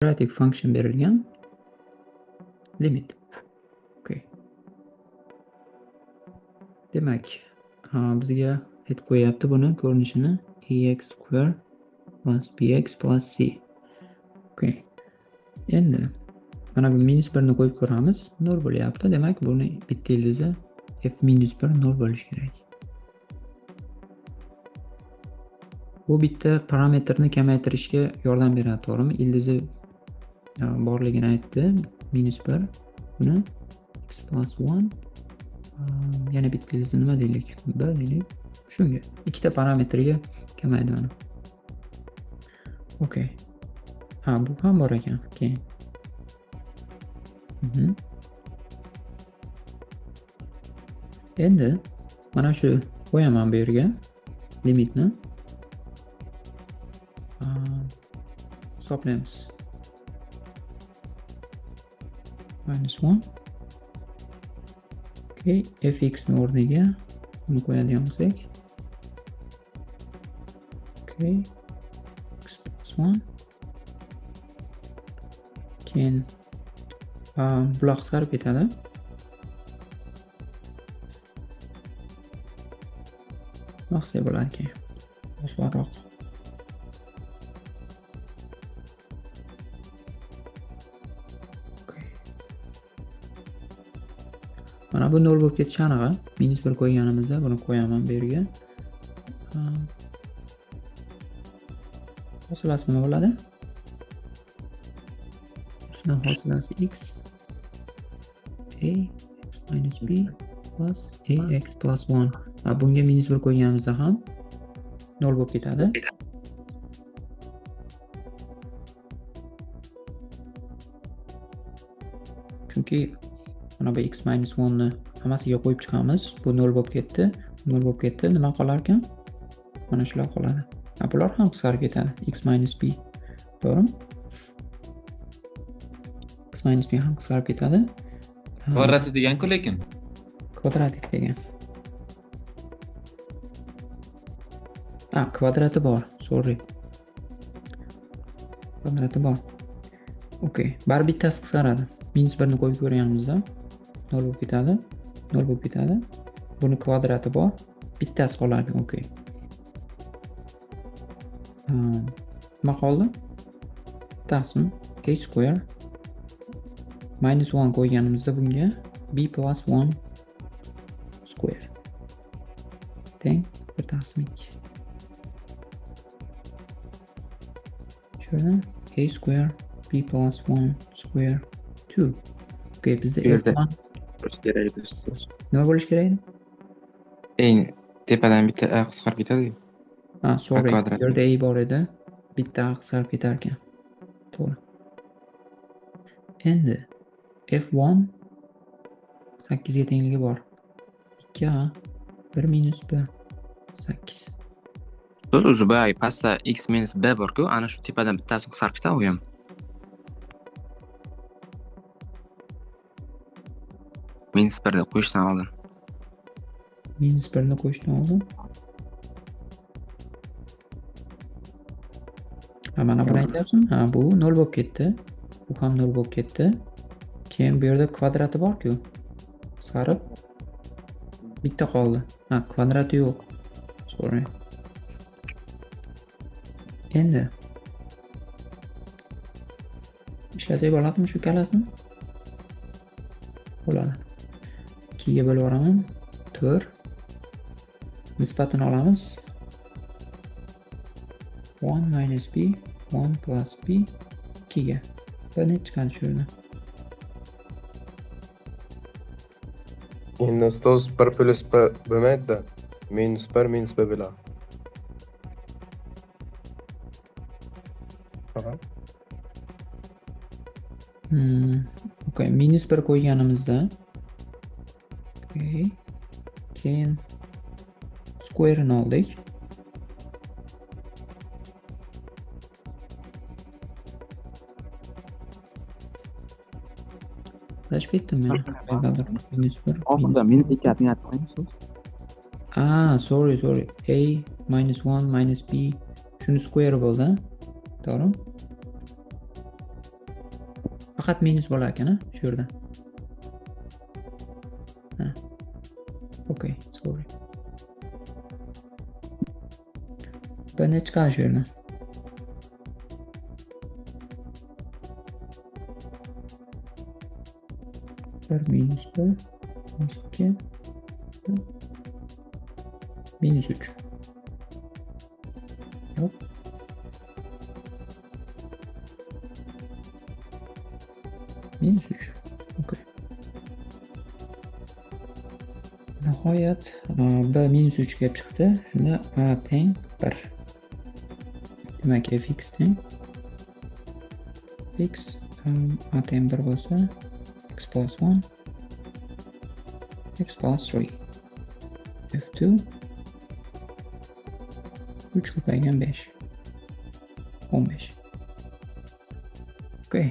quadratic function berilgan limit. Okay. Demak, bizga aytib qo'yapti buni ko'rinishini ax square plus bx plus c. Okay. Endi mana bu -1 ni qo'yib ko'ramiz. 0 bo'lyapti. Demak, buni bitta ildizi f-1 0 bo'lishi kerak. Bu bitta parametrni kamaytirishga yordam beradi, to'g'rimi? Ildizi borligini aytdi. -1 buni x plus 1 yana bitta ildizi nima deylik? B deylik. Shunga ikkita parametrga kamaydi mana. Okay. Bu ham bor ekan. Keyin. Endi mana shu qo'yaman bu yerga limitni. Hisoblaymiz. -1. Okay, fx ni o'rniga buni qo'yadigan bo'lsak. Okay. X plus 1. Keyin bular qisqarib ketadi. Maqsad bo'lar ekan. Osonroq. Mana bu 0 bo'lib ketishi aniq. -1 qo'yganimizda buni qo'yaman bu yerga. Hosilasi nima bo'ladi? Shundan hosilasi x a x minus b plus ax plus 1. Bunga -1 qo'yganimizda ham 0 bo'lib ketadi. Chunki mana bu x minus 1 ni hammasiga qo'yib chiqamiz. Bu 0 bo'lib ketdi. 0 bo'lib ketdi. Nima qolar ekan? Mana shular qoladi. Bular ham qisqarib ketadi. X minus b. To'g'rimi? X minus b ham qisqarib ketadi. Kvadratik degan-ku lekin. Kvadratik degan. Kvadrati bor. Sorry. Kvadrati bor. Okay. Bar bittasi qisqaradi. -1 ni qo'yib ko'rganimizda 0 bo'lib ketadi. 0 bo'lib ketadi. Buni kvadrati bor. Bittasi qoladi. Okay. Nima qoldi? Taqsim a square -1 qo'yganimizda bunga b plus 1 square teng 1 taqsim 2. Shunda a square b plus 1 square 2. Okay, bizda f1 nima bo'lish kerak edi? Eng tepadan bitta a qisqarib ketadi. Sorry. Bu yerda a bor edi. Bitta a qisqarib ketar ekan. To'g'ri. Endi f1 8 ga tengligi bor. 2a 1 minus b 8. O'zi boya pastda x minus b bor-ku, ana shu tepadan bittasi qisqarib ketadi u ham. -1 ni qo'yishdan oldin. -1 ni qo'yishdan oldin. Mana buni aytyapsizmi? Bu 0 bo'lib ketdi. Bu ham 0 bo'lib ketdi. Keyin bu yerda kvadrati bor-ku. Qisqarib bitta qoldi. Kvadrati yo'q. Sorry. Endi ishlasak bo'ladimi shu kalasini? Bo'ladi. 2 ga bo'lib yuboraman. 4. Nisbatini olamiz. 1 minus b 1 plus b 2 ga. Buni chiqadi shu yerdan. Endi ustoz 1 plus b bo'lmaydi-da. -1 minus b bo'ladi. Okay, -1 qo'yganimizda keyin square ni oldik. Adashib ketdim men. Oxirida -2 atmayapti qo'yingsiz. Sorry. A -1 minus b shuni square bo'ldi. To'g'rimi? Faqat minus bo'lar ekan, shu yerda. Ha. Okay, sorry. B ne chiqadi shu yerdan? Bir minus B, minus 2, minus 3. Yok. Minus 3. Okay. Nihoyat B minus 3 kelib chiqdi. Shunda A teng 1. Demak fx teng x A teng 1 bo'lsa x plus 1 x plus 3 f2 3 ko'paygan 5 15. Okay.